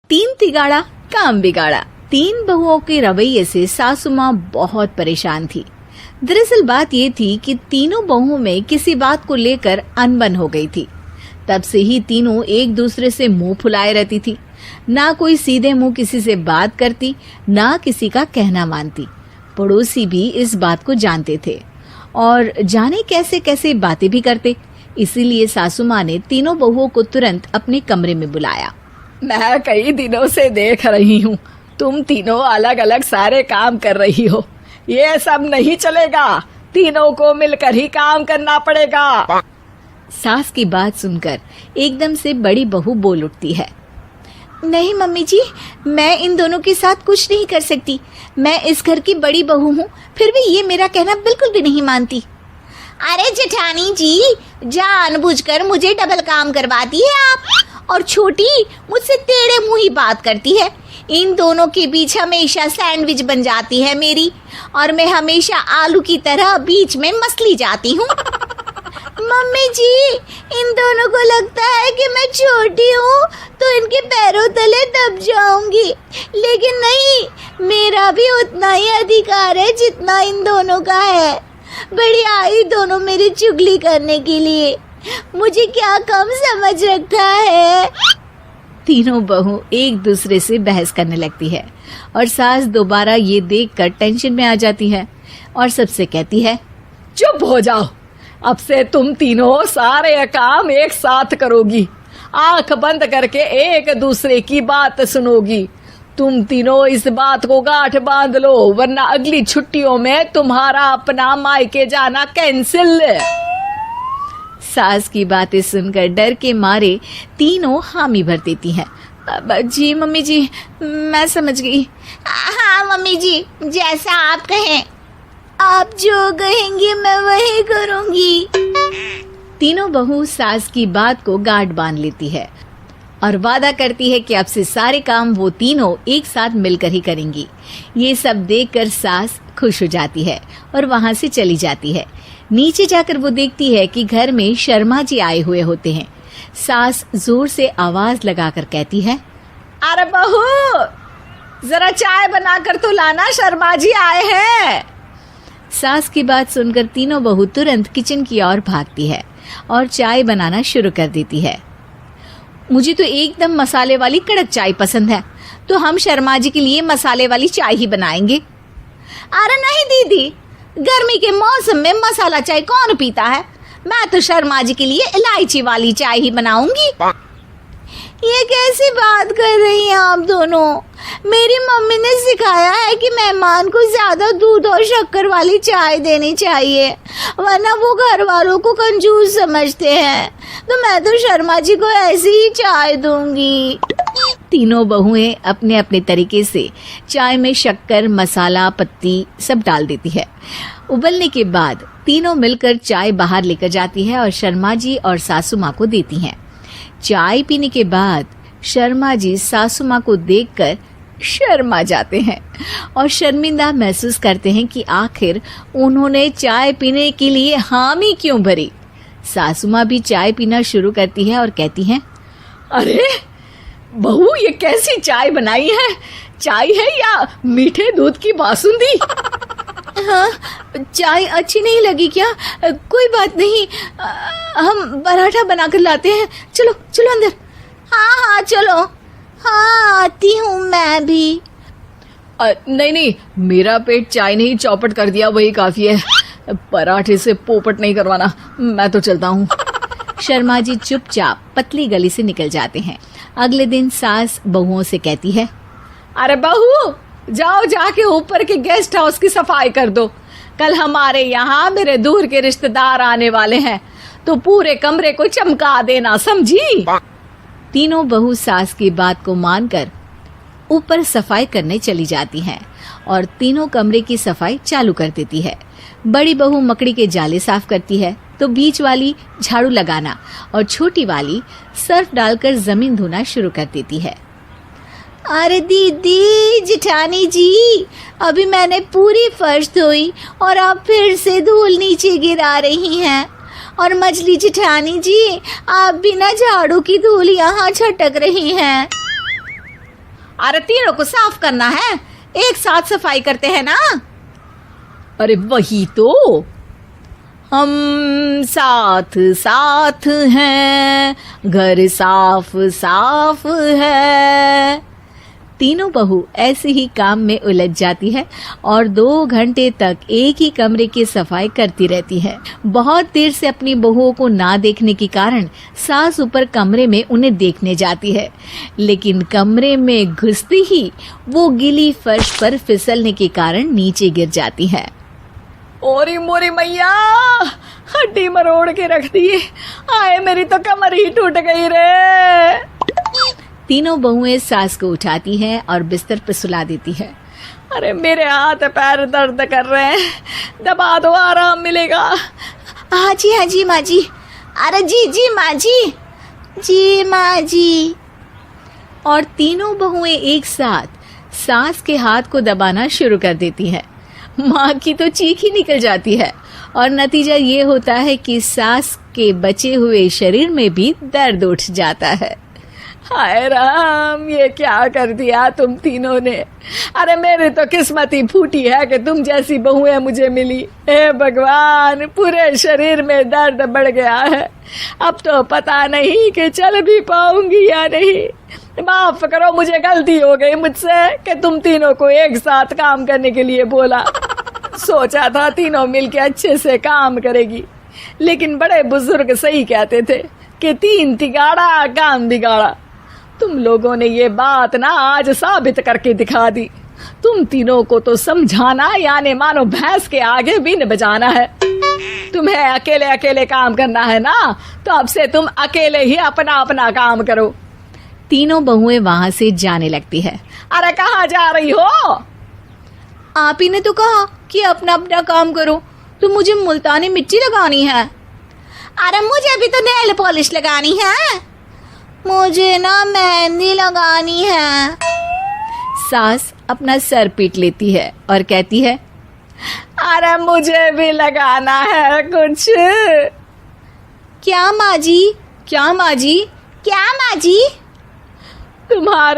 तीन तिगाड़ा काम बिगाड़ा। तीन बहुओं के रवैये से सासू माँ बहुत परेशान थी। दरअसल बात ये थी कि तीनों बहुओं में किसी बात को लेकर अनबन हो गई थी। तब से ही तीनों एक दूसरे से मुंह फुलाए रहती थी। ना कोई सीधे मुंह किसी से बात करती, ना किसी का कहना मानती। पड़ोसी भी इस बात को जानते थे और जाने कैसे कैसे बातें भी करते। इसीलिए सासू माँ ने तीनों बहुओं को तुरंत अपने कमरे में बुलाया। मैं कई दिनों से देख रही हूँ, तुम तीनों अलग अलग सारे काम कर रही हो। ये सब नहीं चलेगा, तीनों को मिलकर ही काम करना पड़ेगा। सास की बात सुनकर एकदम से बड़ी बहू बोल उठती है। नहीं मम्मी जी, मैं इन दोनों के साथ कुछ नहीं कर सकती। मैं इस घर की बड़ी बहू हूँ, फिर भी ये मेरा कहना बिल्कुल भी नहीं मानती। अरे जेठानी जी, जानबूझकर मुझे डबल काम करवाती है आप, और छोटी मुझसे टेढ़े मुंह ही बात करती है। इन दोनों के बीच हमेशा सैंडविच बन जाती है मेरी, और मैं हमेशा आलू की तरह बीच में मसली जाती हूँ। मम्मी जी, इन दोनों को लगता है कि मैं छोटी हूँ तो इनके पैरों तले दब जाऊंगी, लेकिन नहीं, मेरा भी उतना ही अधिकार है जितना इन दोनों का है। बड़ी आई दोनों मेरी चुगली करने के लिए, मुझे क्या कम समझ रखा है। तीनों बहू एक दूसरे से बहस करने लगती है और सास दोबारा ये देखकर टेंशन में आ जाती है और सबसे कहती है, चुप हो जाओ, अब से तुम तीनों सारे काम एक साथ करोगी, आंख बंद करके एक दूसरे की बात सुनोगी। तुम तीनों इस बात को गांठ बांध लो, वरना अगली छुट्टियों में तुम्हारा अपना मायके जाना कैंसिल। सास की बातें सुनकर डर के मारे तीनों हामी भर देती हैं। जी मम्मी जी, मैं समझ गई। हाँ मम्मी जी, जैसा आप कहें। आप जो कहेंगी मैं वही करूंगी। तीनों बहू सास की बात को गांठ बांध लेती है और वादा करती है कि अब से सारे काम वो तीनों एक साथ मिलकर ही करेंगी। ये सब देखकर सास खुश हो जाती है और वहां से चली जाती है। नीचे जाकर वो देखती है कि घर में शर्मा जी आए हुए होते हैं। सास जोर से आवाज लगाकर कहती है, अरे बहू, जरा चाय बनाकर तो लाना, शर्मा जी आए हैं। सास की बात सुनकर तीनों बहू तुरंत किचन की ओर भागती है और चाय बनाना शुरू कर देती है। मुझे तो एकदम मसाले वाली कड़क चाय पसंद है, तो हम शर्मा जी के लिए मसाले वाली चाय ही बनाएंगे। अरे नहीं दीदी, गर्मी के मौसम में मसाला चाय कौन पीता है? मैं तो शर्मा जी के लिए इलायची वाली चाय ही बनाऊंगी। ये कैसी बात कर रही हैं आप दोनों? मेरी मम्मी ने सिखाया है कि मेहमान को ज्यादा दूध और शक्कर वाली चाय देनी चाहिए, वरना वो घर वालों को कंजूस समझते हैं। तो मैं तो शर्मा जी को ऐसी ही चाय दूंगी। तीनों बहुएं अपने अपने तरीके से चाय में शक्कर, मसाला, पत्ती सब डाल देती है। उबलने के बाद तीनों मिलकर चाय बाहर लेकर जाती है और शर्मा जी और सासू माँ को देती हैं। चाय पीने के बाद शर्मा जी सासू माँ को देखकर शर्मा जाते हैं और शर्मिंदा महसूस करते हैं कि आखिर उन्होंने चाय पीने के लिए हामी क्यों भरी। सासू माँ भी चाय पीना शुरू करती है और कहती हैं, अरे बहू, ये कैसी चाय बनाई है? चाय है या मीठे दूध की बासुंदी? हाँ, चाय अच्छी नहीं लगी क्या? कोई बात नहीं, हम पराठा बनाकर लाते हैं। चलो चलो अंदर। हाँ चलो। हाँ, आती हूँ मैं भी। नहीं, मेरा पेट चाय ने ही चौपट कर दिया, वही काफी है। पराठे से पोपट नहीं करवाना, मैं तो चलता हूँ। शर्मा जी चुपचाप पतली गली से निकल जाते हैं। अगले दिन सास बहुओं से कहती है, अरे बहू, जाओ जाके ऊपर के गेस्ट हाउस की सफाई कर दो। कल हमारे यहाँ मेरे दूर के रिश्तेदार आने वाले हैं, तो पूरे कमरे को चमका देना, समझी? तीनों बहू सास की बात को मानकर ऊपर सफाई करने चली जाती हैं और तीनों कमरे की सफाई चालू कर देती है। बड़ी बहू मकड़ी के जाले साफ करती है, तो बीच वाली झाड़ू लगाना और छोटी वाली सर्फ डालकर जमीन धोना शुरू कर देती है। अरे दीदी, जेठानी जी, अभी मैंने पूरी फर्श धोई और आप फिर से धूल नीचे गिरा रही हैं। और मछली जेठानी जी, आप बिना झाड़ू की धूल यहाँ छटक रही हैं। अरे तीनों को साफ करना है, एक साथ सफाई करते हैं ना। अरे वही तो, हम साथ साथ हैं, घर साफ साफ है। तीनों बहू ऐसे ही काम में उलझ जाती है और 2 घंटे तक एक ही कमरे की सफाई करती रहती है। बहुत देर से अपनी बहुओं को ना देखने के कारण सास ऊपर कमरे में उन्हें देखने जाती है, लेकिन कमरे में घुसती ही वो गीली फर्श पर फिसलने के कारण नीचे गिर जाती है। ओरी मोरी मैया, हड्डी मरोड़ के रख दी। आए मेरी तो कमर ही टूट गई रे। तीनों बहुएं सास को उठाती हैं और बिस्तर पर सुला देती है। अरे मेरे हाथ पैर दर्द कर रहे हैं, दबा दो, आराम मिलेगा। हाँ जी माँ जी। अरे जी माँ जी, जी माँ जी। और तीनों बहुएं एक साथ सास के हाथ को दबाना शुरू कर देती हैं। माँ की तो चीख ही निकल जाती है और नतीजा ये होता है कि सास के बचे हुए शरीर में भी दर्द उठ जाता है। हाय राम, ये क्या कर दिया तुम तीनों ने। अरे मेरी तो किस्मत ही फूटी है कि तुम जैसी बहुएं मुझे मिली। हे भगवान, पूरे शरीर में दर्द बढ़ गया है। अब तो पता नहीं कि चल भी पाऊंगी या नहीं। माफ करो, मुझे गलती हो गई मुझसे कि तुम तीनों को एक साथ काम करने के लिए बोला। सोचा था तीनों मिलके अच्छे से काम करेगी, लेकिन बड़े बुजुर्ग सही कहते थे कि 3 तिगाड़ा काम बिगाड़ा। तुम लोगों ने ये बात ना आज साबित करके दिखा दी। तुम तीनों को तो समझाना यानी मानो भैंस के आगे बीन बजाना है। तुम्हें अकेले अकेले काम करना है ना, तो अब से तुम अकेले ही अपना अपना काम करो। तीनों बहुएं वहां से जाने लगती है। अरे कहाँ जा रही हो? आप ही ने तो कहा कि अपना अपना काम तो मुझे मुल्तानी मिट्टी लगानी है। अरे मुझे भी तो नेल पॉलिश लगानी है, मुझे ना मेहंदी लगानी है। सास अपना सर पीट लेती है और कहती है, अरे मुझे भी लगाना है कुछ। क्या माँ जी? क्या माँ जी? क्या माँ जी? तुम्हारे